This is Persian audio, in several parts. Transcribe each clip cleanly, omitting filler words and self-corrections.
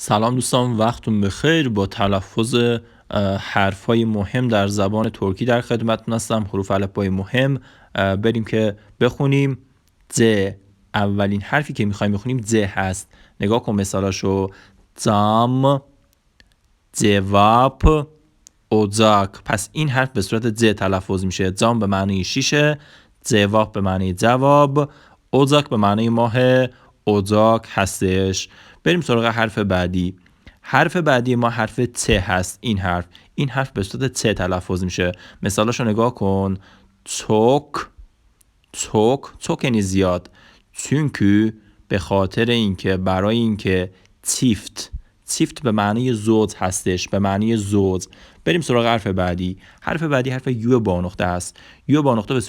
سلام دوستان، وقتتون بخیر. با تلفظ حرفای مهم در زبان ترکی در خدمتتون هستم. حروف الفبای مهم. بریم که بخونیم. ز، اولین حرفی که میخوایم بخونیم ز هست. نگاه کن مثالاشو. زام، جواب، اوزاک. پس این حرف به صورت ز تلفظ میشه. زام به معنی شیشه، جواب به معنی جواب، اوزاک به معنی ماه اوزاک هستش. بریم سراغ حرف بعدی. حرف بعدی ما حرف ت هست. این حرف به صورت ت تلفظ میشه. مثالاشو نگاه کن. توک یعنی زیاد. چونکو به خاطر اینکه، برای اینکه تیفت به معنی زوج هستش، به معنی زوج. بریم سراغ حرف بعدی. حرف بعدی حرف یو با نقطه است. یو با نقطه به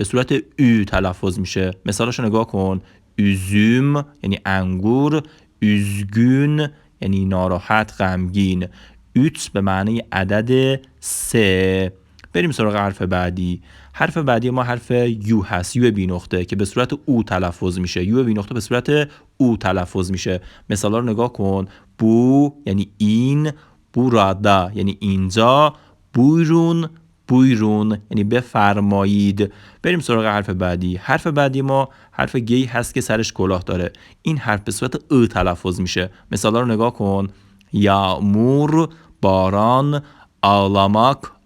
صورت او تلفظ میشه. مثالاشو نگاه کن. üzüm یعنی انگور، üzgün یعنی ناراحت، غمگین. 3 به معنی عدد 3. بریم سراغ حرف بعدی. حرف بعدی ما حرف یو هست. یو بی نقطه که به صورت او تلفظ میشه. یو بی نقطه به صورت او تلفظ میشه. مثالا رو نگاه کن. بو یعنی این، برادا یعنی اینجا، بویرون یعنی بفرمایید. بریم سراغ حرف بعدی. حرف بعدی ما حرف گی هست که سرش کلاه داره. این حرف به صورت او تلفظ میشه. مثالا رو نگاه کن. یامور، باران،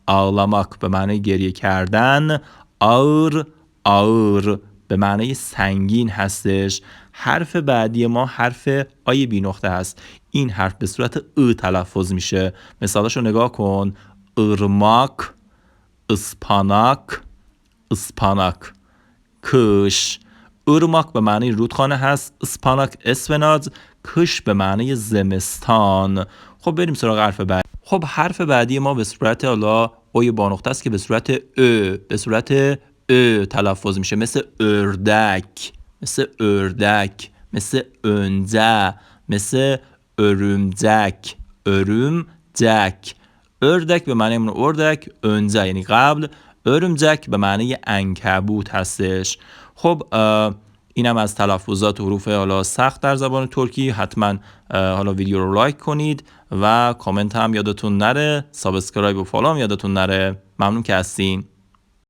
ağlamak به معنی گریه کردن، ağır به معنی سنگین هستش. حرف بعدی ما حرف آی بی نقطه هست. این حرف به صورت او تلفظ میشه. مثالاشو نگاه کن. ırmak، ıspanak، کش. ırmak به معنی رودخانه هست، اسپاناک اسفناج، کش به معنی زمستان. خب بریم سراغ حرف بعدی. خب حرف بعدی ما به صورت اوی با نقطه است که به صورت او تلفظ میشه. مثل ördek، مثل önce، مثل örümcek. ördek به معنی اردک، önce یعنی قبل، örümcek به معنی عنکبوت هستش. خب اینم از تلفظات حروف سخت در زبان ترکی. حتما ویدیو رو لایک کنید و کامنت هم یادتون نره، سابسکرایب و فالو هم یادتون نره. ممنون که هستین.